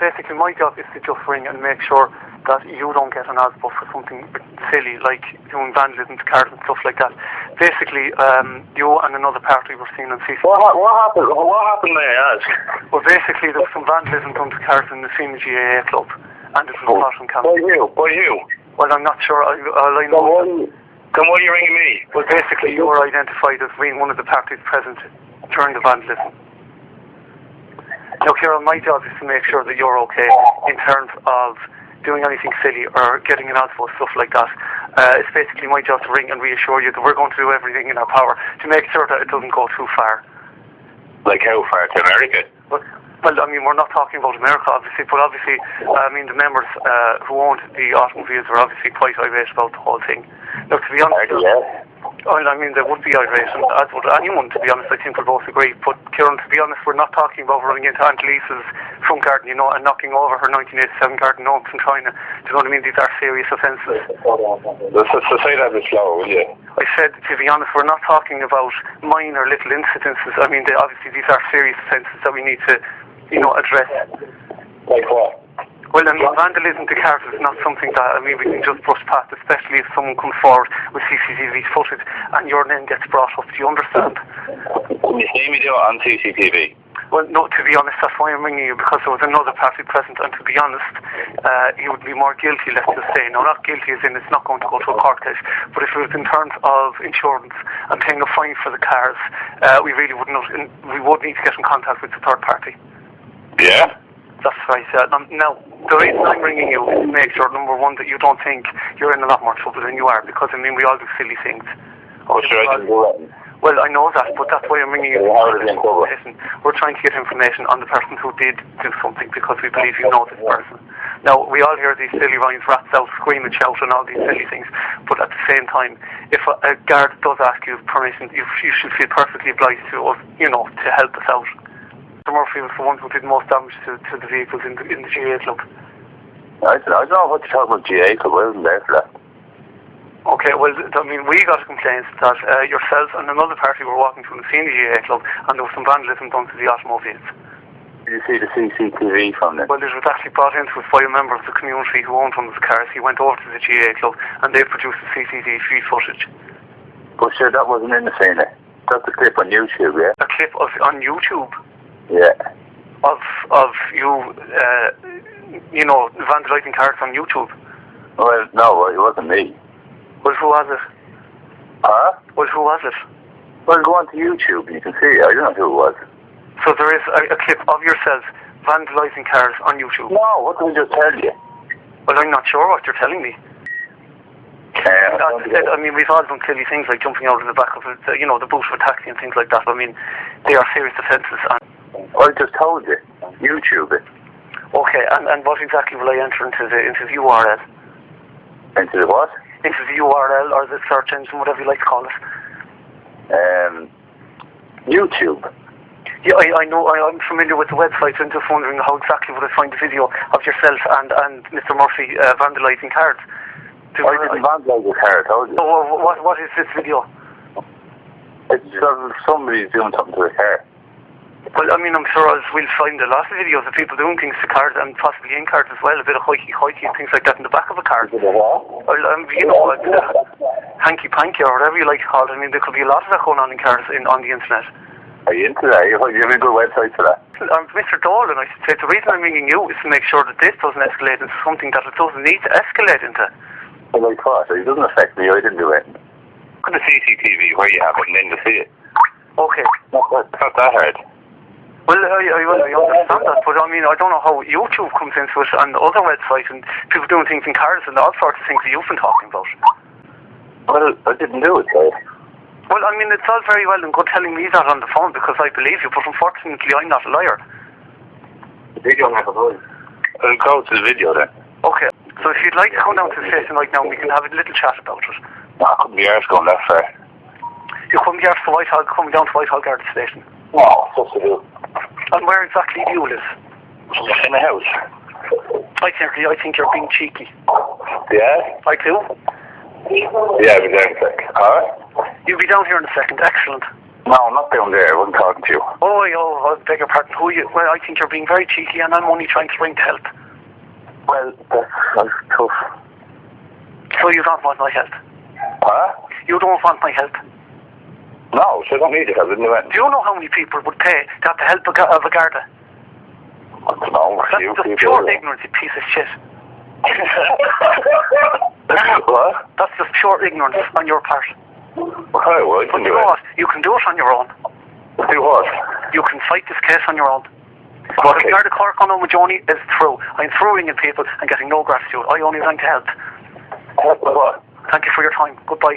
basically my job is to just ring and make sure that you don't get an ASBO for something silly, like doing vandalism to cars and stuff like that. Basically, you and another party were seen on CCTV. What happened, may I ask? Well, basically, there was some vandalism done to cars in the Senior GAA club, and it was caught on camera. By who? Well, I'm not sure. All I know... Then why are you ringing me? Well, basically, you were identified as being one of the parties present during the vandalism. Now, Kieran, my job is to make sure that you're okay in terms of doing anything silly or getting an ASBO, stuff like that. It's basically my job to ring and reassure you that we're going to do everything in our power to make sure that it doesn't go too far. Like how far? To America? Well, I mean, we're not talking about America, obviously, but obviously, I mean, the members who owned the automobiles were obviously quite irate about the whole thing. Now, to be honest, well, I mean, they would be irate, and as would anyone, to be honest. I think we'll both agree. But, Kieran, to be honest, we're not talking about running into Aunt Lisa's front garden, you know, and knocking over her 1987 garden home from China. Do you know what I mean? These are serious offences. So say that a bit slow, will you? I said, to be honest, we're not talking about minor little incidences. I mean, obviously, these are serious offences that we need to, you know, address. Like what? Well, I mean, vandalism to cars is not something that, I mean, we can just brush past, especially if someone comes forward with CCTV footage and your name gets brought up. Do you understand? Can you see me do it on CCTV? Well, no, to be honest, that's why I'm ringing you, because there was another party present, and to be honest, he would be more guilty, let's just say. Now, not guilty as in it's not going to go to a court case, but if it was in terms of insurance and paying a fine for the cars, we really would need to get in contact with the third party. Yeah? That's right. Now, the reason I'm ringing you is to make sure, number one, that you don't think you're in a lot more trouble than you are, because, I mean, we all do silly things. Oh, sure, I didn't do that. Well, I know that, but that's why I'm ringing you. We're trying to get information on the person who did do something, because we believe you know this person. Now, we all hear these silly rhymes, rats out, scream and shout and all these silly things, but at the same time, if a guard does ask you permission, you should feel perfectly obliged to us, you know, to help us out. Mr. Murphy was the one who did most damage to the vehicles in the GA club. I don't know what you're talking about GA club. I wasn't there for that. Okay, well, I mean, we got a complaint that yourself and another party were walking through the Senior GA club and there was some vandalism done to the automobiles. Did you see the CCTV from it? Well, it was actually brought into us by a member of the community who owned one of the cars. He went over to the GA club and they produced the CCTV footage. But sure, that wasn't in the scene. That's a clip on YouTube, yeah? A clip on YouTube? Yeah. Of you, you know, vandalising cars on YouTube? Well, no, it wasn't me. Well, who was it? Huh? Well, who was it? Well, go on to YouTube and you can see it. I don't know who it was. So there is a clip of yourself vandalising cars on YouTube? No, what did I just tell you? Well, I'm not sure what you're telling me. I mean, we've all done silly things like jumping out of the back of you know, the boot of a taxi and things like that. I mean, they are serious offences. I just told you. YouTube it. Okay, and what exactly will I enter into the URL? Into the what? Into the URL or the search engine, whatever you like to call it. YouTube. Yeah, I know. I'm familiar with the website. I'm just wondering how exactly would I find the video of yourself and Mr. Murphy vandalising cars. I didn't vandalise the car, I told you. So what is this video? It's somebody's doing something to the car. Well, I mean, I'm sure we'll find a lot of videos of people doing things to cars and possibly in cars as well, a bit of hoikey and things like that in the back of a car. Well, you know, hanky-panky or whatever you like to call it. I mean, there could be a lot of that going on in cars on the internet. Are you into that? You have a good website for that? I'm Mr. Dolan. I should say the reason I'm ringing you is to make sure that this doesn't escalate into something that it doesn't need to escalate into. Well, like what? It doesn't affect me. I didn't do it. Look at the CCTV where you have it and then to see it. Okay. It's not that hard. Well, I understand that, but I mean, I don't know how YouTube comes into it and other websites and people doing things in cars and all sorts of things that you've been talking about. Well, I didn't do it, so. Well, I mean, it's all very well and good telling me that on the phone because I believe you, but unfortunately I'm not a liar. The video never goes. I'll go to the video then. Okay, so if you'd like to come down to the station right now, we can have a little chat about it. No, I couldn't be arsed going that far. You couldn't be arsed to Whitehall, coming down to Whitehall Garden Station? No, what's to do? And where exactly do you live? In the house. I think you're being cheeky. Yeah? I do. Yeah, I'll be down in a sec. Alright? You'll be down here in a second. Excellent. No, not down there. I wasn't talking to you. Oh, I beg your pardon. Who you? Well, I think you're being very cheeky, and I'm only trying to bring to help. Well, that's tough. So you don't want my help? Huh? You don't want my help? No, so I don't need your help, didn't you? Do you know how many people would pay to have the help of a Garda? I don't know. That's just pure ignorance, you piece of shit. What? That's just pure ignorance on your part. Well, I can But you do know it. what? You can do it on your own. Do what? You can fight this case on your own. Okay. The Garda Cork on O'Majoni is through. I'm through ringing people and getting no gratitude. I only rang to help. What? Thank you for your time. Goodbye.